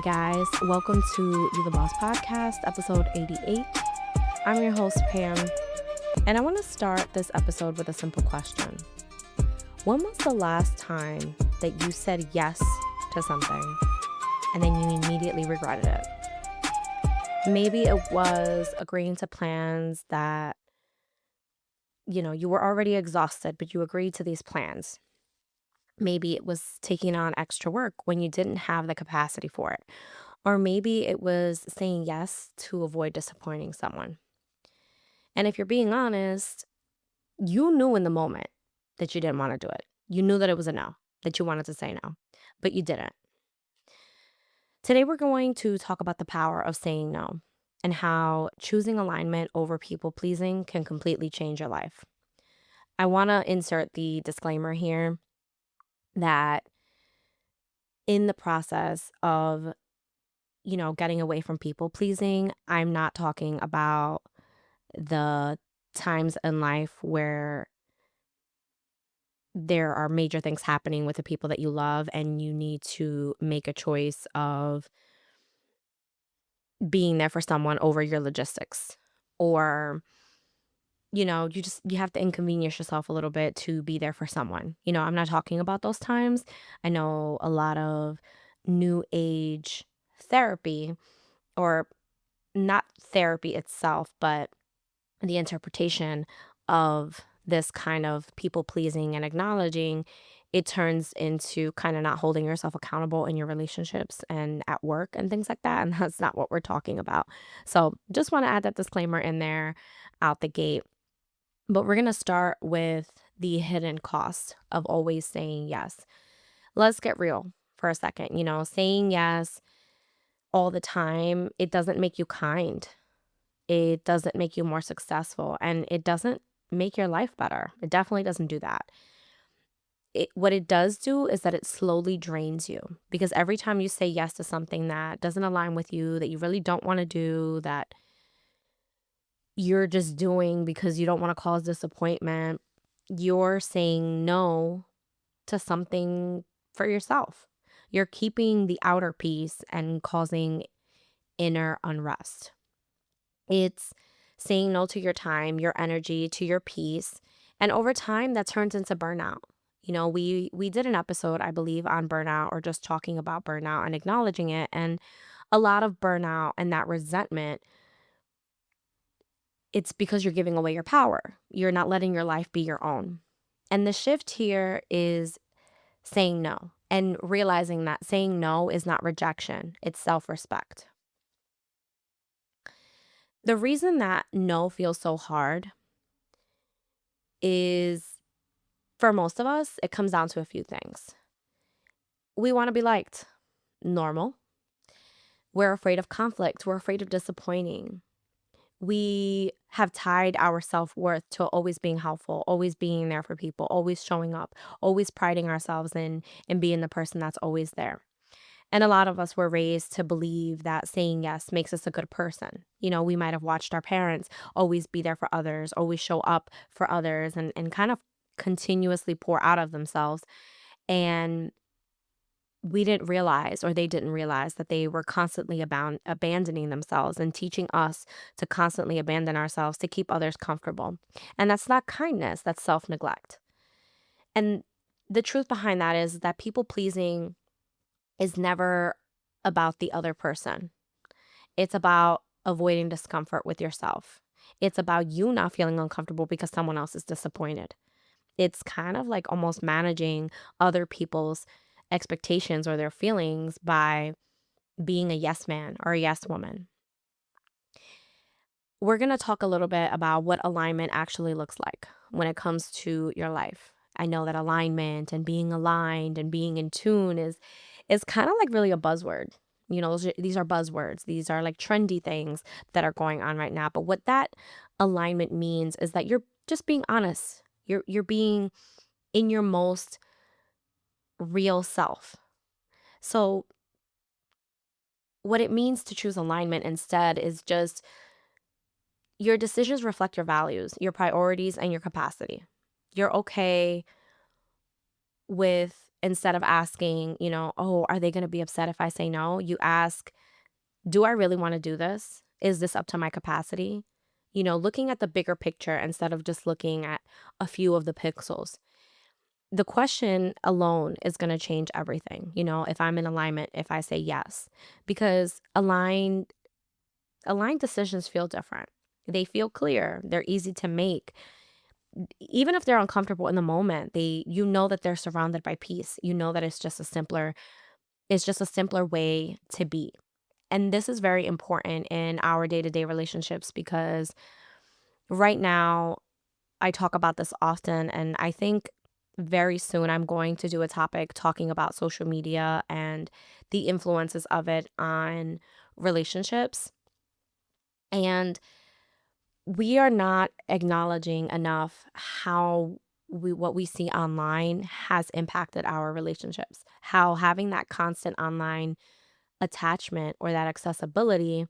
guys, welcome to You the Boss podcast, episode 88. I'm your host, Pam, and I want to start this episode with a simple question. When was the last time that you said yes to something and then you immediately regretted it? Maybe it was agreeing to plans that, you were already exhausted, but you agreed to these plans. Maybe it was taking on extra work when you didn't have the capacity for it. Or maybe it was saying yes to avoid disappointing someone. And if you're being honest, you knew in the moment that you didn't want to do it. You knew that it was a no, that you wanted to say no, but you didn't. Today, we're going to talk about the power of saying no and how choosing alignment over people pleasing can completely change your life. I want to insert the disclaimer here that in the process of getting away from people pleasing, I'm not talking about the times in life where there are major things happening with the people that you love and you need to make a choice of being there for someone over your logistics, or you have to inconvenience yourself a little bit to be there for someone. I'm not talking about those times. I know a lot of new age therapy, or not therapy itself, but the interpretation of this kind of people pleasing and acknowledging, it turns into kind of not holding yourself accountable in your relationships and at work and things like that. And that's not what we're talking about. So just want to add that disclaimer in there out the gate. But we're going to start with the hidden cost of always saying yes. Let's get real for a second. Saying yes all the time, it doesn't make you kind. It doesn't make you more successful, and it doesn't make your life better. It definitely doesn't do that. What it does do is that it slowly drains you, because every time you say yes to something that doesn't align with you, that you really don't want to do, that you're just doing because you don't want to cause disappointment, you're saying no to something for yourself. You're keeping the outer peace and causing inner unrest. It's saying no to your time, your energy, to your peace. And over time, that turns into burnout. We did an episode, I believe, on burnout, or just talking about burnout and acknowledging it. And a lot of burnout and that resentment, it's because you're giving away your power. You're not letting your life be your own. And the shift here is saying no and realizing that saying no is not rejection, it's self-respect. The reason that no feels so hard is, for most of us, it comes down to a few things. We want to be liked. Normal. We're afraid of conflict. We're afraid of disappointing. We have tied our self-worth to always being helpful, always being there for people, always showing up, always priding ourselves in being the person that's always there. And a lot of us were raised to believe that saying yes makes us a good person. We might have watched our parents always be there for others, always show up for others, and kind of continuously pour out of themselves. And we didn't realize, or they didn't realize, that they were constantly abandoning themselves and teaching us to constantly abandon ourselves to keep others comfortable. And that's not kindness, that's self-neglect. And the truth behind that is that people pleasing is never about the other person. It's about avoiding discomfort with yourself. It's about you not feeling uncomfortable because someone else is disappointed. It's kind of like almost managing other people's expectations or their feelings by being a yes man or a yes woman. We're going to talk a little bit about what alignment actually looks like when it comes to your life. I know that alignment and being aligned and being in tune is kind of like really a buzzword. These are buzzwords. These are like trendy things that are going on right now. But what that alignment means is that you're just being honest. You're being in your most real self. So what it means to choose alignment instead is just your decisions reflect your values, your priorities, and your capacity. You're okay with instead of asking, oh, are they going to be upset if I say no? You ask, do I really want to do this? Is this up to my capacity? Looking at the bigger picture instead of just looking at a few of the pixels. The question alone is going to change everything, if I'm in alignment, if I say yes, because aligned decisions feel different. They feel clear, they're easy to make. Even if they're uncomfortable in the moment, you know that they're surrounded by peace. You know that it's just a simpler way to be. And this is very important in our day-to-day relationships because right now I talk about this often, and I think very soon I'm going to do a topic talking about social media and the influences of it on relationships. And we are not acknowledging enough how what we see online has impacted our relationships. How having that constant online attachment or that accessibility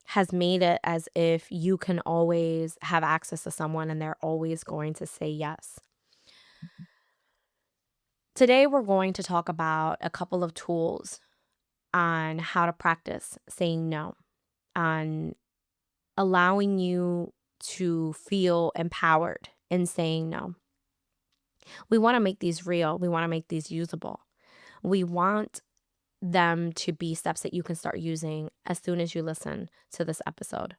has made it as if you can always have access to someone and they're always going to say yes. Today, we're going to talk about a couple of tools on how to practice saying no, on allowing you to feel empowered in saying no. We want to make these real, we want to make these usable. We want them to be steps that you can start using as soon as you listen to this episode.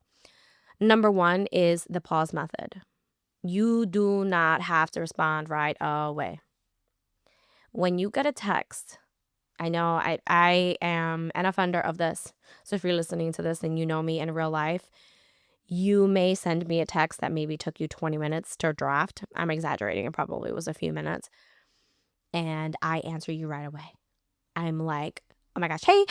Number one is the pause method. You do not have to respond right away. When you get a text, I know I am an offender of this. So if you're listening to this and you know me in real life, you may send me a text that maybe took you 20 minutes to draft. I'm exaggerating. It probably was a few minutes. And I answer you right away. I'm like, oh my gosh, hey,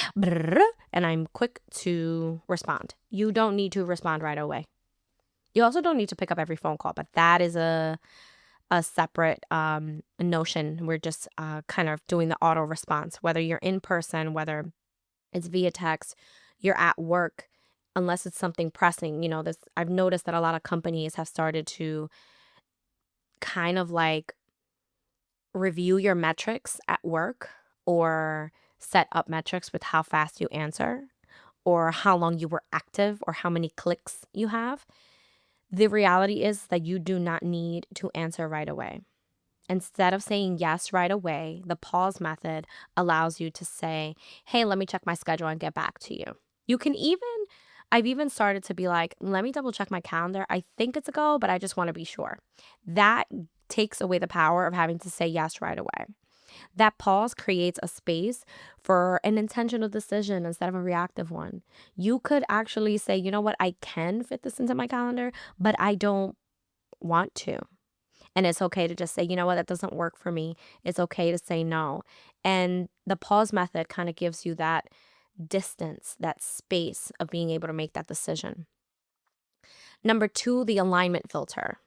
and I'm quick to respond. You don't need to respond right away. You also don't need to pick up every phone call, but that is a separate notion. We're just kind of doing the auto response, whether you're in person, whether it's via text, you're at work, unless it's something pressing. This I've noticed that a lot of companies have started to kind of like review your metrics at work or set up metrics with how fast you answer or how long you were active or how many clicks you have. The reality is that you do not need to answer right away. Instead of saying yes right away, the pause method allows you to say, hey, let me check my schedule and get back to you. I've even started to be like, let me double check my calendar. I think it's a go, but I just want to be sure. That takes away the power of having to say yes right away. That pause creates a space for an intentional decision instead of a reactive one. You could actually say, you know what, I can fit this into my calendar, but I don't want to. And it's okay to just say, you know what, that doesn't work for me. It's okay to say no. And the pause method kind of gives you that distance, that space of being able to make that decision. Number two, the alignment filter.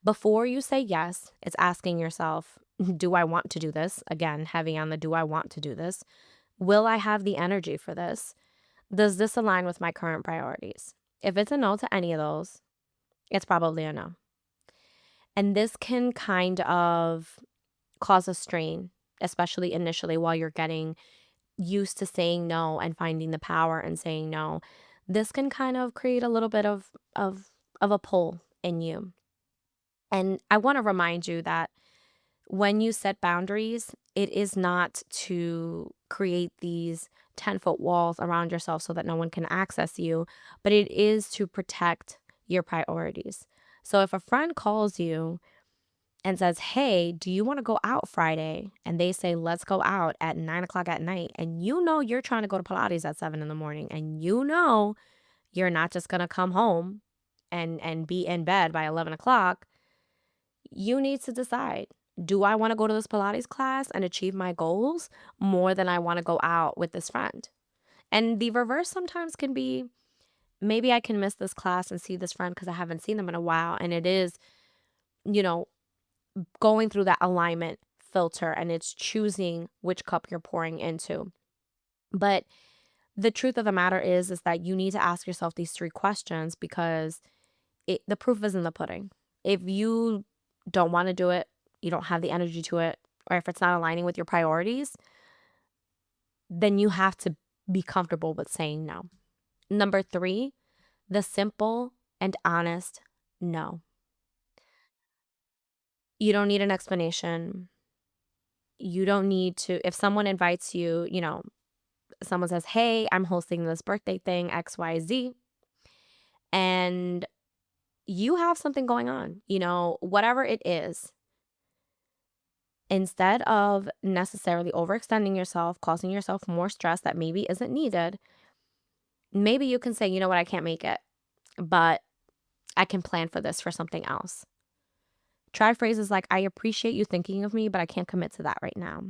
Before you say yes, it's asking yourself, do I want to do this? Again, heavy on the do I want to do this? Will I have the energy for this? Does this align with my current priorities? If it's a no to any of those, it's probably a no. And this can kind of cause a strain, especially initially while you're getting used to saying no and finding the power in saying no. This can kind of create a little bit of a pull in you. And I want to remind you that when you set boundaries, it is not to create these 10-foot walls around yourself so that no one can access you, but it is to protect your priorities. So if a friend calls you and says, hey, do you want to go out Friday? And they say, let's go out at 9 o'clock at night. And you're trying to go to Pilates at 7 in the morning. And you're not just going to come home and be in bed by 11 o'clock. You need to decide, do I want to go to this Pilates class and achieve my goals more than I want to go out with this friend? And the reverse sometimes can be, maybe I can miss this class and see this friend because I haven't seen them in a while. And it is, you know, going through that alignment filter, and it's choosing which cup you're pouring into. But the truth of the matter is that you need to ask yourself these three questions because the proof is in the pudding. If you don't want to do it, you don't have the energy to it, or if it's not aligning with your priorities, then you have to be comfortable with saying no. Number 3, the simple and honest no. You don't need an explanation. You don't need to, if someone invites you, someone says, "Hey, I'm hosting this birthday thing, XYZ," and you have something going on, whatever it is, instead of necessarily overextending yourself, causing yourself more stress that maybe isn't needed, maybe you can say, "You know what, I can't make it, but I can plan for this for something else." Try phrases like, "I appreciate you thinking of me, but I can't commit to that right now.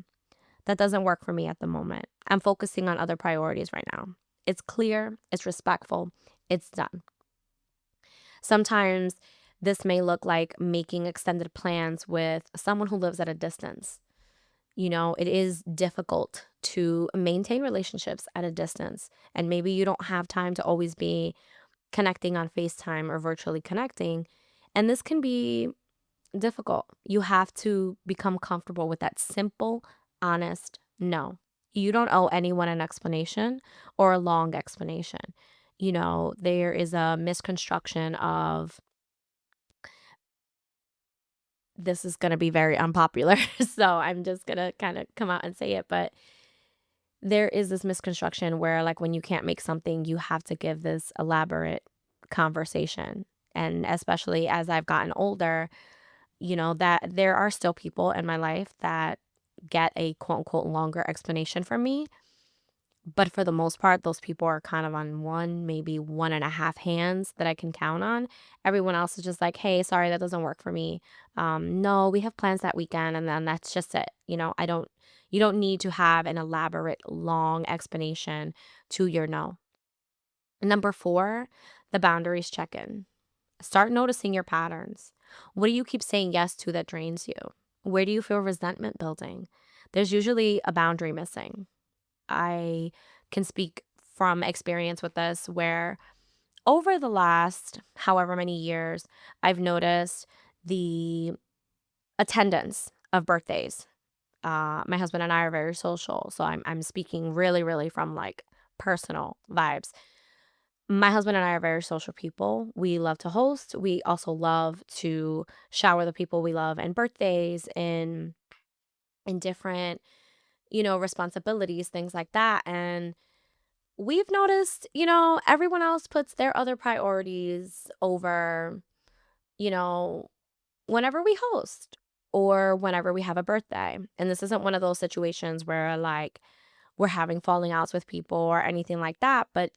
That doesn't work for me at the moment. I'm focusing on other priorities right now." It's clear, it's respectful, it's done. Sometimes this may look like making extended plans with someone who lives at a distance. It is difficult to maintain relationships at a distance, and maybe you don't have time to always be connecting on FaceTime or virtually connecting. And this can be difficult. You have to become comfortable with that simple, honest no. You don't owe anyone an explanation or a long explanation. There is a misconstruction of, this is going to be very unpopular. So I'm just going to kind of come out and say it. But there is this misconstruction where, like, when you can't make something, you have to give this elaborate conversation. And especially as I've gotten older, that there are still people in my life that get a quote unquote longer explanation from me. But for the most part, those people are kind of on one, maybe one and a half hands that I can count on. Everyone else is just like, "Hey, sorry, that doesn't work for me. No, we have plans that weekend," and then that's just it. You don't need to have an elaborate, long explanation to your no. Number 4, the boundaries check in. Start noticing your patterns. What do you keep saying yes to that drains you? Where do you feel resentment building? There's usually a boundary missing. I can speak from experience with this, where over the last however many years, I've noticed the attendance of birthdays. My husband and I are very social, so I'm speaking really, really from like personal vibes. My husband and I are very social people. We love to host. We also love to shower the people we love and birthdays in different, responsibilities, things like that. And we've noticed, everyone else puts their other priorities over, you know, whenever we host or whenever we have a birthday. And this isn't one of those situations where, like, we're having falling outs with people or anything like that, but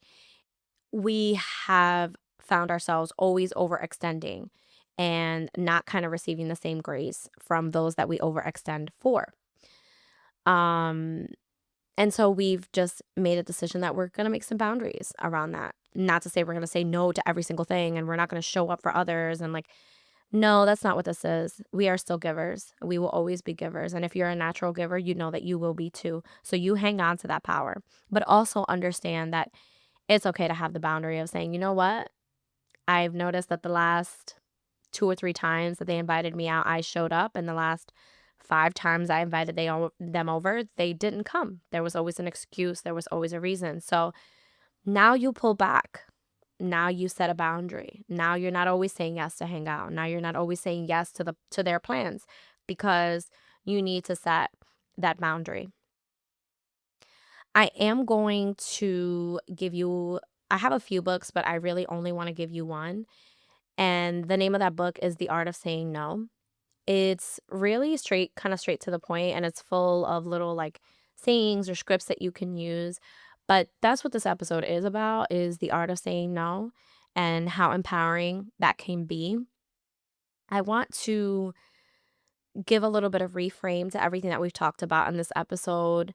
we have found ourselves always overextending and not kind of receiving the same grace from those that we overextend for. Um And so we've just made a decision that we're going to make some boundaries around that. Not to say we're going to say no to every single thing and we're not going to show up for others. And like, no, that's not what this is. We are still givers. We will always be givers. And if you're a natural giver, you know that you will be too. So you hang on to that power, but also understand that it's okay to have the boundary of saying, "You know what? I've noticed that the last 2 or 3 times that they invited me out, I showed up, and the last 5 times I invited them over, they didn't come. There was always an excuse, there was always a reason. So now you pull back. Now you set a boundary. Now you're not always saying yes to hang out. Now you're not always saying yes to their plans, because you need to set that boundary. I am going to give you, I have a few books, but I really only want to give you one. And the name of that book is The Art of Saying No. It's really straight, kind of straight to the point, and it's full of little like sayings or scripts that you can use. But that's what this episode is about, is the art of saying no and how empowering that can be. I want to give a little bit of reframe to everything that we've talked about in this episode.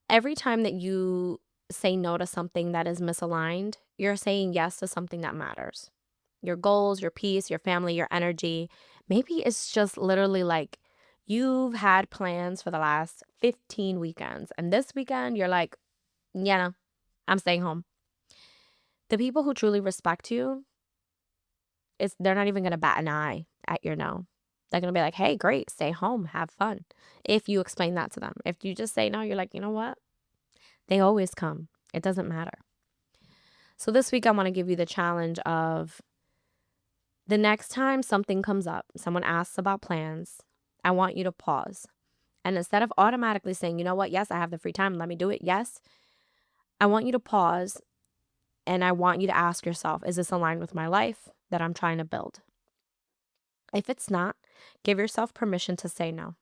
Every time that you say no to something that is misaligned, you're saying yes to something that matters. Your goals, your peace, your family, your energy. Maybe it's just literally like you've had plans for the last 15 weekends, and this weekend you're like, yeah, no, I'm staying home. The people who truly respect you, they're not even going to bat an eye at your no. They're going to be like, hey, great, stay home, have fun. If you explain that to them. If you just say no, you're like, you know what? They always come. It doesn't matter. So this week, I want to give you the challenge of the next time something comes up, someone asks about plans, I want you to pause. And instead of automatically saying, you know what, yes, I have the free time, let me do it. Yes, I want you to pause and I want you to ask yourself, is this aligned with my life that I'm trying to build? If it's not, give yourself permission to say no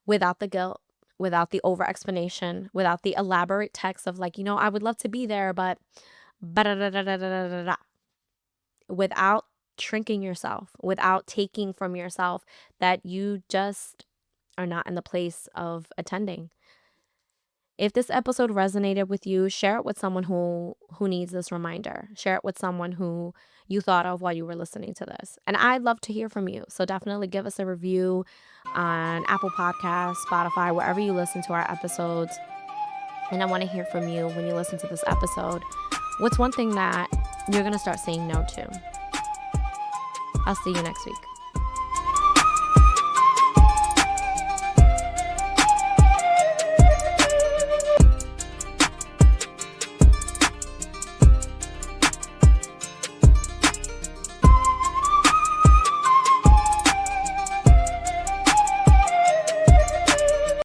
without the guilt, without the over explanation, without the elaborate text of like, I would love to be there, but without shrinking yourself, without taking from yourself that you just are not in the place of attending. If this episode resonated with you, share it with someone who needs this reminder. Share it with someone who you thought of while you were listening to this. And I'd love to hear from you. So definitely give us a review on Apple Podcasts, Spotify, wherever you listen to our episodes. And I want to hear from you when you listen to this episode. What's one thing that you're going to start saying no to? I'll see you next week.